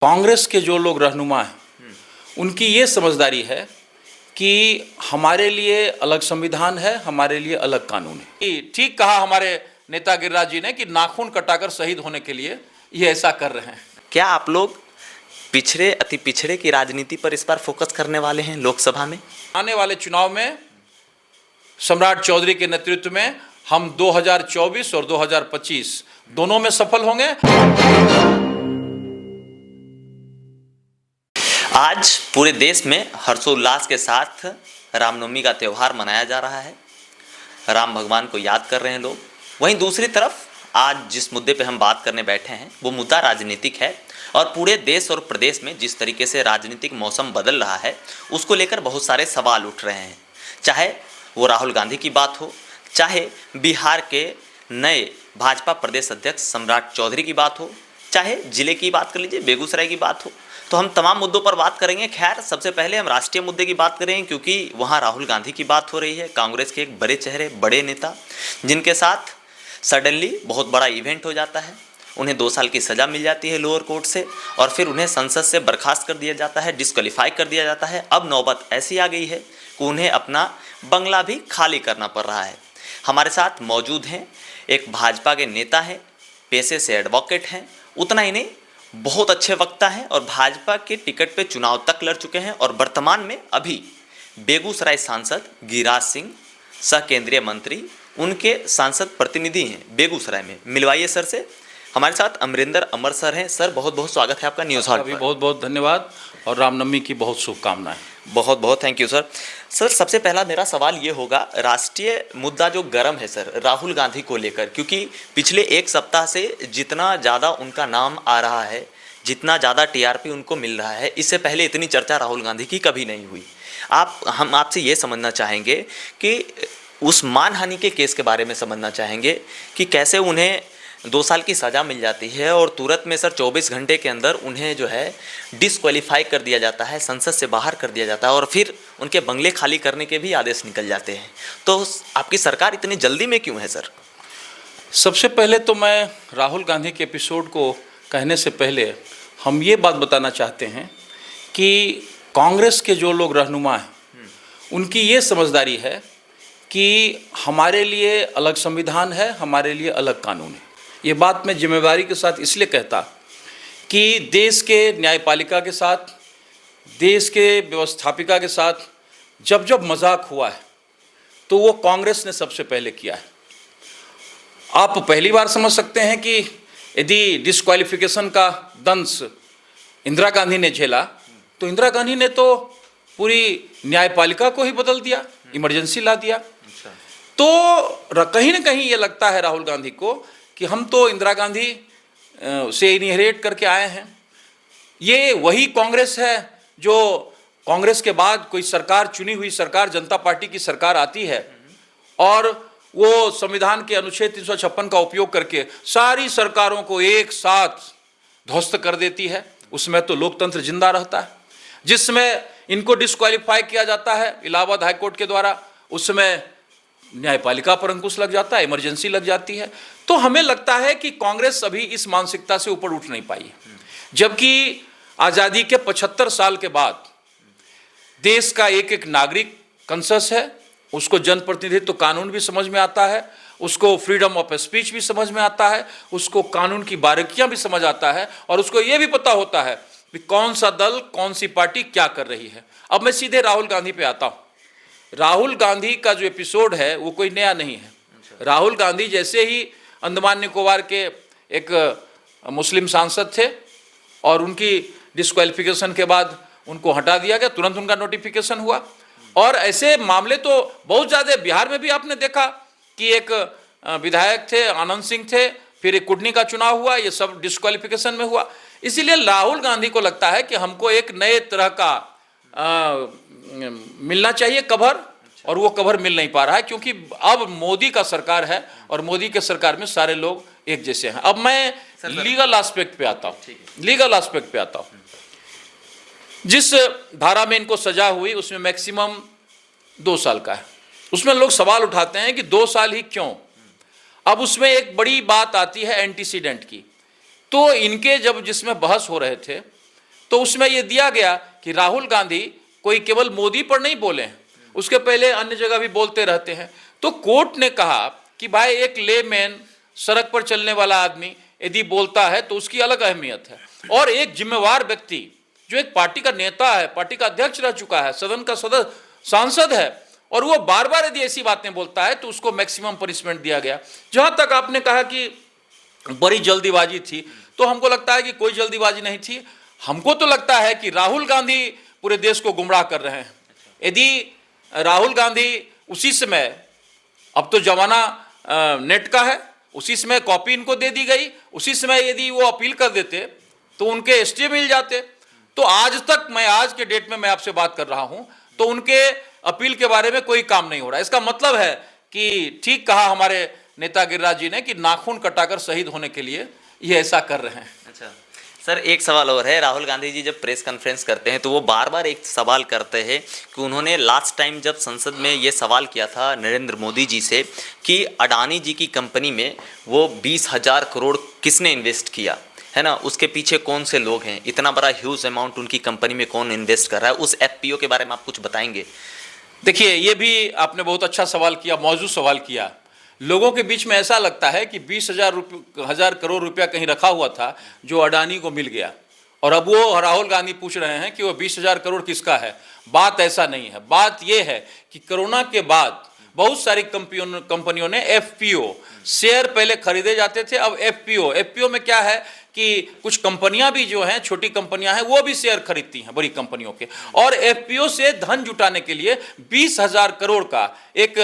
कांग्रेस के जो लोग रहनुमा हैं उनकी ये समझदारी है कि हमारे लिए अलग संविधान है, हमारे लिए अलग कानून है। ठीक कहा हमारे नेता गिरिराज जी ने कि नाखून कटाकर शहीद होने के लिए ये ऐसा कर रहे हैं। क्या आप लोग पिछड़े अति पिछड़े की राजनीति पर इस बार फोकस करने वाले हैं लोकसभा में? आने वाले चुनाव में सम्राट चौधरी के नेतृत्व में हम 2024 और 2025 दोनों में सफल होंगे। आज पूरे देश में हर्षोल्लास के साथ रामनवमी का त्यौहार मनाया जा रहा है। राम भगवान को याद कर रहे हैं लोग। वहीं दूसरी तरफ आज जिस मुद्दे पे हम बात करने बैठे हैं वो मुद्दा राजनीतिक है और पूरे देश और प्रदेश में जिस तरीके से राजनीतिक मौसम बदल रहा है उसको लेकर बहुत सारे सवाल उठ रहे हैं। चाहे वो राहुल गांधी की बात हो, चाहे बिहार के नए भाजपा प्रदेश अध्यक्ष सम्राट चौधरी की बात हो, चाहे जिले की बात कर लीजिए, बेगूसराय की बात हो, तो हम तमाम मुद्दों पर बात करेंगे। खैर, सबसे पहले हम राष्ट्रीय मुद्दे की बात करेंगे क्योंकि वहाँ राहुल गांधी की बात हो रही है, कांग्रेस के एक बड़े चेहरे, बड़े नेता, जिनके साथ सडनली बहुत बड़ा इवेंट हो जाता है। उन्हें 2 साल की सज़ा मिल जाती है लोअर कोर्ट से और फिर उन्हें संसद से बर्खास्त कर दिया जाता है, डिस्क्वालीफाई कर दिया जाता है। अब नौबत ऐसी आ गई है कि उन्हें अपना बंगला भी खाली करना पड़ रहा है। हमारे साथ मौजूद हैं एक भाजपा के नेता हैं, पेशे से एडवोकेट हैं, उतना ही नहीं बहुत अच्छे वक्ता हैं और भाजपा के टिकट पे चुनाव तक लड़ चुके हैं और वर्तमान में अभी बेगूसराय सांसद गिरिराज सिंह सह केंद्रीय मंत्री उनके सांसद प्रतिनिधि हैं बेगूसराय में। मिलवाइए सर से। हमारे साथ अमरिंदर अमर सर हैं। सर, बहुत बहुत स्वागत है आपका न्यूज़ हॉट पर। बहुत बहुत धन्यवाद और रामनवमी की बहुत शुभकामनाएं। बहुत बहुत थैंक यू सर। सर, सबसे पहला मेरा सवाल ये होगा, राष्ट्रीय मुद्दा जो गर्म है सर राहुल गांधी को लेकर, क्योंकि पिछले 1 सप्ताह से जितना ज़्यादा उनका नाम आ रहा है, जितना ज़्यादा टीआरपी उनको मिल रहा है, इससे पहले इतनी चर्चा राहुल गांधी की कभी नहीं हुई। हम आपसे ये समझना चाहेंगे कि उस मानहानि के केस के बारे में समझना चाहेंगे कि कैसे उन्हें 2 साल की सज़ा मिल जाती है और तुरंत में सर 24 घंटे के अंदर उन्हें जो है डिस्क्वालीफाई कर दिया जाता है, संसद से बाहर कर दिया जाता है और फिर उनके बंगले खाली करने के भी आदेश निकल जाते हैं। तो आपकी सरकार इतनी जल्दी में क्यों है सर? सबसे पहले तो मैं राहुल गांधी के एपिसोड को कहने से पहले हम ये बात बताना चाहते हैं कि कांग्रेस के जो लोग रहनुमा हैं उनकी ये समझदारी है कि हमारे लिए अलग संविधान है, हमारे लिए अलग कानून है। ये बात मैं जिम्मेदारी के साथ इसलिए कहता कि देश के न्यायपालिका के साथ, देश के व्यवस्थापिका के साथ जब जब मजाक हुआ है तो वो कांग्रेस ने सबसे पहले किया है। आप पहली बार समझ सकते हैं कि यदि डिस्क्वालिफिकेशन का दंश इंदिरा गांधी ने झेला तो इंदिरा गांधी ने तो पूरी न्यायपालिका को ही बदल दिया, इमरजेंसी ला दिया। तो कहीं ना कहीं ये लगता है राहुल गांधी को कि हम तो इंदिरा गांधी से इनहेरिट करके आए हैं। ये वही कांग्रेस है जो कांग्रेस के बाद कोई सरकार, चुनी हुई सरकार, जनता पार्टी की सरकार आती है और वो संविधान के अनुच्छेद 356 का उपयोग करके सारी सरकारों को एक साथ ध्वस्त कर देती है। उसमें तो लोकतंत्र जिंदा रहता है। जिसमें इनको डिस्क्वालीफाई किया जाता है इलाहाबाद हाईकोर्ट के द्वारा, उसमें न्यायपालिका पर अंकुश लग जाता है, इमरजेंसी लग जाती है। तो हमें लगता है कि कांग्रेस अभी इस मानसिकता से ऊपर उठ नहीं पाई है। जबकि आज़ादी के 75 साल के बाद देश का एक एक नागरिक कॉन्शियस है, उसको जनप्रतिनिधित्व कानून भी समझ में आता है, उसको फ्रीडम ऑफ स्पीच भी समझ में आता है, उसको कानून की बारीकियां भी समझ आता है और उसको ये भी पता होता है कि कौन सा दल, कौन सी पार्टी क्या कर रही है। अब मैं सीधे राहुल गांधी पे आता हूँ। राहुल गांधी का जो एपिसोड है वो कोई नया नहीं है। राहुल गांधी जैसे ही अंडमान निकोबार के एक मुस्लिम सांसद थे और उनकी डिस्क्वालिफिकेशन के बाद उनको हटा दिया गया, तुरंत उनका नोटिफिकेशन हुआ। और ऐसे मामले तो बहुत ज़्यादा, बिहार में भी आपने देखा कि एक विधायक थे, आनंद सिंह थे, फिर एक कुडनी का चुनाव हुआ, ये सब डिस्क्वालिफिकेशन में हुआ। इसीलिए राहुल गांधी को लगता है कि हमको एक नए तरह का मिलना चाहिए कवर, और वो कवर मिल नहीं पा रहा है क्योंकि अब मोदी का सरकार है और मोदी के सरकार में सारे लोग एक जैसे हैं। अब मैं लीगल एस्पेक्ट पे आता हूँ। लीगल एस्पेक्ट पे आता हूँ। जिस धारा में इनको सजा हुई उसमें मैक्सिमम 2 साल का है। उसमें लोग सवाल उठाते हैं कि 2 साल ही क्यों। अब उसमें एक बड़ी बात आती है एंटीसीडेंट की। तो इनके जब जिसमें बहस हो रहे थे तो उसमें ये दिया गया कि राहुल गांधी कोई केवल मोदी पर नहीं बोले हैं, उसके पहले अन्य जगह भी बोलते रहते हैं। तो कोर्ट ने कहा कि भाई एक लेमैन, सड़क पर चलने वाला आदमी यदि बोलता है तो उसकी अलग अहमियत है, और एक जिम्मेवार व्यक्ति जो एक पार्टी का नेता है, पार्टी का अध्यक्ष रह चुका है, सदन का सांसद है, और वो बार बार यदि ऐसी बातें बोलता है तो उसको मैक्सिमम पनिशमेंट दिया गया। जहां तक आपने कहा कि बड़ी जल्दीबाजी थी, तो हमको लगता है कि कोई जल्दीबाजी नहीं थी। हमको तो लगता है कि राहुल गांधी पूरे देश को गुमराह कर रहे हैं। यदि राहुल गांधी उसी समय, अब तो जमाना नेट का है, उसी समय कॉपी इनको दे दी गई, उसी समय यदि वो अपील कर देते तो उनके स्टे मिल जाते। तो आज तक, मैं आज के डेट में मैं आपसे बात कर रहा हूं, तो उनके अपील के बारे में कोई काम नहीं हो रहा। इसका मतलब है कि ठीक कहा हमारे नेता गिरिराज जी ने कि नाखून कटाकर शहीद होने के लिए ये ऐसा कर रहे हैं। अच्छा सर, एक सवाल और है। राहुल गांधी जी जब प्रेस कॉन्फ्रेंस करते हैं तो वो बार बार एक सवाल करते हैं कि उन्होंने लास्ट टाइम जब संसद में ये सवाल किया था नरेंद्र मोदी जी से कि अडानी जी की कंपनी में वो 20,000 करोड़ किसने इन्वेस्ट किया है ना, उसके पीछे कौन से लोग हैं, इतना बड़ा ह्यूज अमाउंट उनकी कंपनी में कौन इन्वेस्ट कर रहा है, उस एफपीओ के बारे में आप कुछ बताएंगे? देखिए, ये भी आपने बहुत अच्छा सवाल किया, मौजूद सवाल किया। लोगों के बीच में ऐसा लगता है कि 20,000 करोड़ रुपया कहीं रखा हुआ था जो अडानी को मिल गया, और अब वो राहुल गांधी पूछ रहे हैं कि वो 20,000 करोड़ किसका है। बात ऐसा नहीं है। बात ये है कि कोरोना के बाद बहुत सारी कंपनियों ने एफपीओ शेयर पहले खरीदे जाते थे, अब एफपीओ में क्या है कि कुछ कंपनियां भी जो हैं, छोटी कंपनियां हैं, वो भी शेयर खरीदती हैं बड़ी कंपनियों के, और एफपीओ से धन जुटाने के लिए 20,000 करोड़ का एक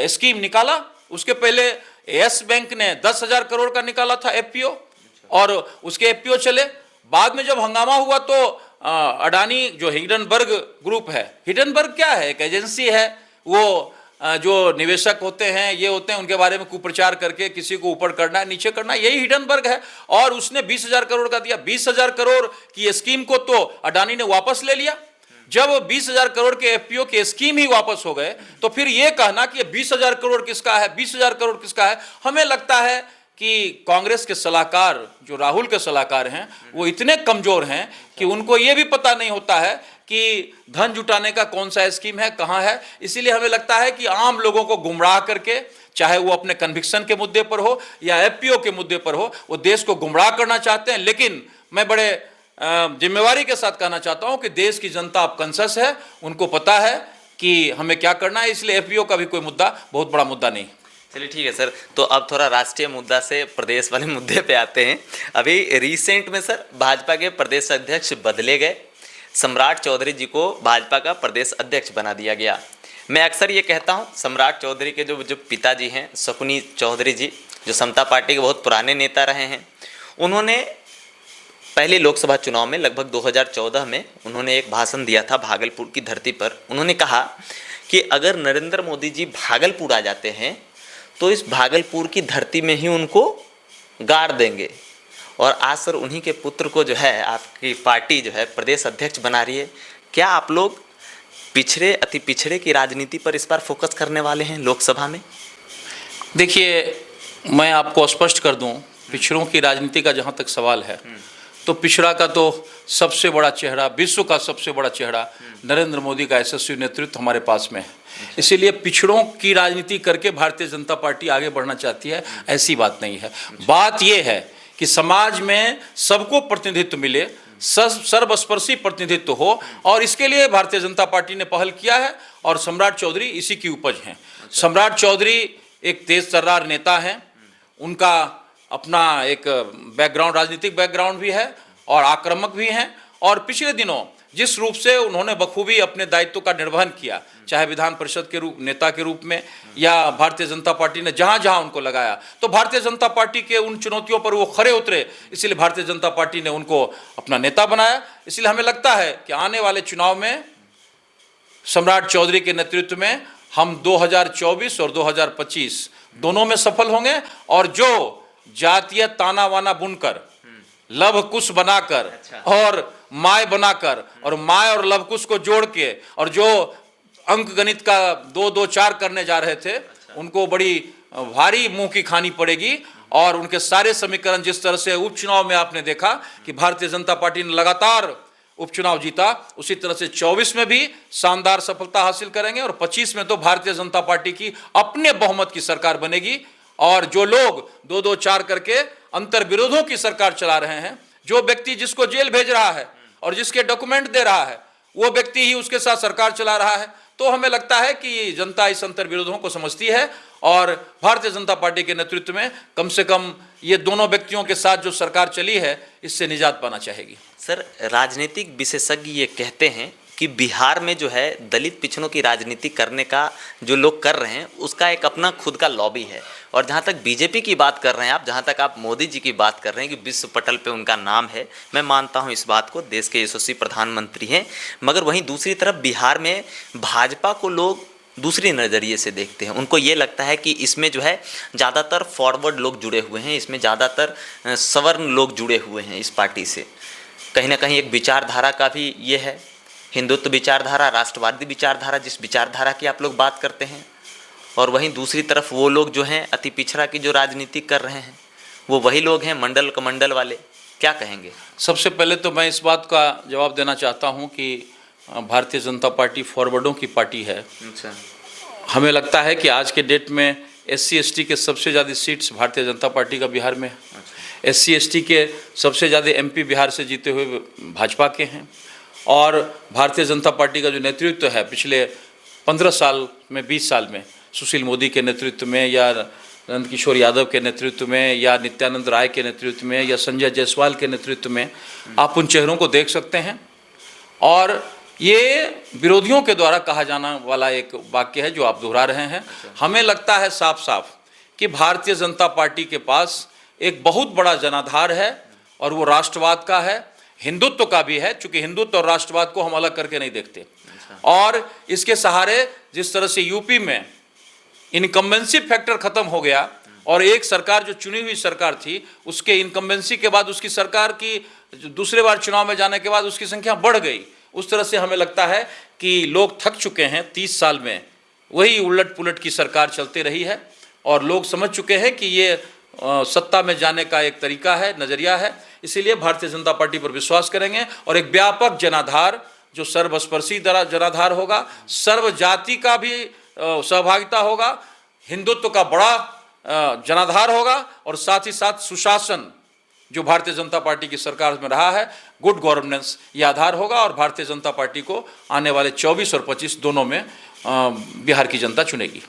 स्कीम निकाला। उसके पहले यस बैंक ने 10,000 करोड़ का निकाला था एफपीओ, और उसके एफपीओ चले। बाद में जब हंगामा हुआ तो अडानी जो हिंडनबर्ग ग्रुप है, हिंडनबर्ग क्या है, एक एजेंसी है, वो जो निवेशक होते हैं, ये होते हैं, उनके बारे में कुप्रचार करके किसी को ऊपर करना है, नीचे करना है, यही हिंडनबर्ग है। और उसने 20,000 करोड़ का दिया। 20,000 करोड़ की स्कीम को तो अडानी ने वापस ले लिया। जब 20,000 करोड़ के एफपीओ के स्कीम ही वापस हो गए, तो फिर ये कहना कि 20,000 करोड़ किसका है, 20,000 करोड़ किसका है। हमें लगता है कि कांग्रेस के सलाहकार, जो राहुल के सलाहकार हैं, वो इतने कमजोर हैं कि उनको ये भी पता नहीं होता है कि धन जुटाने का कौन सा स्कीम है, कहाँ है। इसीलिए हमें लगता है कि आम लोगों को गुमराह करके, चाहे वो अपने कन्विक्शन के मुद्दे पर हो या एफपीओ के मुद्दे पर हो, वो देश को गुमराह करना चाहते हैं। लेकिन मैं बड़े जिम्मेवारी के साथ कहना चाहता हूं कि देश की जनता अब कॉन्शियस है, उनको पता है कि हमें क्या करना है, इसलिए एफपीओ का भी कोई मुद्दा बहुत बड़ा मुद्दा नहीं। चलिए ठीक है सर, तो अब थोड़ा राष्ट्रीय मुद्दा से प्रदेश वाले मुद्दे पे आते हैं। अभी रिसेंट में सर भाजपा के प्रदेश अध्यक्ष बदले गए, सम्राट चौधरी जी को भाजपा का प्रदेश अध्यक्ष बना दिया गया। मैं अक्सर ये कहता हूँ, सम्राट चौधरी के जो पिताजी हैं शकुनी चौधरी जी, जो समता पार्टी के बहुत पुराने नेता रहे हैं, उन्होंने पहले लोकसभा चुनाव में लगभग 2014 में उन्होंने एक भाषण दिया था भागलपुर की धरती पर। उन्होंने कहा कि अगर नरेंद्र मोदी जी भागलपुर आ जाते हैं तो इस भागलपुर की धरती में ही उनको गाड़ देंगे। और आज सर उन्हीं के पुत्र को जो है आपकी पार्टी जो है प्रदेश अध्यक्ष बना रही है। क्या आप लोग पिछड़े, अति पिछड़े की राजनीति पर इस बार फोकस करने वाले हैं लोकसभा में? देखिए, मैं आपको स्पष्ट कर दूं, पिछड़ों की राजनीति का जहां तक सवाल है, तो पिछड़ा का तो सबसे बड़ा चेहरा, विश्व का सबसे बड़ा चेहरा नरेंद्र मोदी का यशस्वी नेतृत्व हमारे पास में है। इसीलिए पिछड़ों की राजनीति करके भारतीय जनता पार्टी आगे बढ़ना चाहती है, ऐसी बात नहीं है। बात यह है कि समाज में सबको प्रतिनिधित्व मिले, सर्वस्पर्शी प्रतिनिधित्व हो, और इसके लिए भारतीय जनता पार्टी ने पहल किया है, और सम्राट चौधरी इसी की उपज हैं। सम्राट चौधरी एक तेज तर्रार नेता हैं, उनका अपना एक बैकग्राउंड, राजनीतिक बैकग्राउंड भी है, और आक्रामक भी हैं। और पिछले दिनों जिस रूप से उन्होंने बखूबी अपने दायित्व का निर्वहन किया, चाहे विधान परिषद के रूप नेता के रूप में, या भारतीय जनता पार्टी ने जहां जहां उनको लगाया, तो भारतीय जनता पार्टी के उन चुनौतियों पर वो खरे उतरे। इसलिए भारतीय जनता पार्टी ने उनको अपना नेता बनाया। इसलिए हमें लगता है कि आने वाले चुनाव में सम्राट चौधरी के नेतृत्व में हम 2024 और 2025 दोनों में सफल होंगे। और जो जातीय ताना वाना बुनकर, लव कुश बनाकर, और माय बनाकर, और माय और लव कुश को जोड़ के, और जो अंक गणित का 2 2 4 करने जा रहे थे, उनको बड़ी भारी मुंह की खानी पड़ेगी। और उनके सारे समीकरण, जिस तरह से उपचुनाव में आपने देखा कि भारतीय जनता पार्टी ने लगातार उपचुनाव जीता, उसी तरह से 24 में भी शानदार सफलता हासिल करेंगे और 25 में तो भारतीय जनता पार्टी की अपने बहुमत की सरकार बनेगी। और जो लोग 2-2-4 करके अंतर विरोधों की सरकार चला रहे हैं, जो व्यक्ति जिसको जेल भेज रहा है और जिसके डॉक्यूमेंट दे रहा है, वो व्यक्ति ही उसके साथ सरकार चला रहा है, तो हमें लगता है कि जनता इस अंतर विरोधों को समझती है और भारतीय जनता पार्टी के नेतृत्व में कम से कम ये दोनों व्यक्तियों के साथ जो सरकार चली है, इससे निजात पाना चाहेगी। सर, राजनीतिक विशेषज्ञ ये कहते हैं कि बिहार में जो है दलित पिछड़ों की राजनीति करने का जो लोग कर रहे हैं उसका एक अपना खुद का लॉबी है। और जहाँ तक बीजेपी की बात कर रहे हैं आप, जहाँ तक आप मोदी जी की बात कर रहे हैं कि विश्व पटल पे उनका नाम है, मैं मानता हूँ इस बात को, देश के यशस्वी प्रधानमंत्री हैं, मगर वहीं दूसरी तरफ बिहार में भाजपा को लोग दूसरी नज़रिए से देखते हैं। उनको ये लगता है कि इसमें जो है ज़्यादातर फॉरवर्ड लोग जुड़े हुए हैं, इसमें ज़्यादातर सवर्ण लोग जुड़े हुए हैं इस पार्टी से। कहीं ना कहीं एक विचारधारा का भी ये है, हिंदुत्व विचारधारा, राष्ट्रवादी विचारधारा, जिस विचारधारा की आप लोग बात करते हैं। और वहीं दूसरी तरफ वो लोग जो हैं अति पिछड़ा की जो राजनीति कर रहे हैं, वो वही लोग हैं मंडल कमंडल वाले। क्या कहेंगे? सबसे पहले तो मैं इस बात का जवाब देना चाहता हूं कि भारतीय जनता पार्टी फॉरवर्डों की पार्टी है। अच्छा। हमें लगता है कि आज के डेट में SC/ST के सबसे ज़्यादा सीट्स भारतीय जनता पार्टी का बिहार में है। SC/ST के सबसे ज़्यादा MP बिहार से जीते हुए भाजपा के हैं। और भारतीय जनता पार्टी का जो नेतृत्व है पिछले 15 साल में, 20 साल में, सुशील मोदी के नेतृत्व में या नंदकिशोर यादव के नेतृत्व में या नित्यानंद राय के नेतृत्व में या संजय जायसवाल के नेतृत्व में, आप उन चेहरों को देख सकते हैं। और ये विरोधियों के द्वारा कहा जाना वाला एक वाक्य है जो आप दोहरा रहे हैं। हमें लगता है साफ साफ कि भारतीय जनता पार्टी के पास एक बहुत बड़ा जनाधार है और वो राष्ट्रवाद का है, हिंदुत्व का भी है, चूंकि हिंदुत्व और राष्ट्रवाद को हम अलग करके नहीं देखते। और इसके सहारे जिस तरह से यूपी में इनकम्बेंसी फैक्टर खत्म हो गया और एक सरकार जो चुनी हुई सरकार थी, उसके इनकम्बेंसी के बाद उसकी सरकार की दूसरे बार चुनाव में जाने के बाद उसकी संख्या बढ़ गई। उस तरह से हमें लगता है कि लोग थक चुके हैं। 30 साल में वही उलट पुलट की सरकार चलती रही है और लोग समझ चुके हैं कि ये सत्ता में जाने का एक तरीका है, नज़रिया है। इसीलिए भारतीय जनता पार्टी पर विश्वास करेंगे और एक व्यापक जनाधार जो सर्वस्पर्शी जनाधार होगा, सर्व जाति का भी सहभागिता होगा, हिंदुत्व का बड़ा जनाधार होगा और साथ ही साथ सुशासन जो भारतीय जनता पार्टी की सरकार में रहा है, गुड गवर्नेंस, ये आधार होगा। और भारतीय जनता पार्टी को आने वाले 24 और 25 दोनों में बिहार की जनता चुनेगी।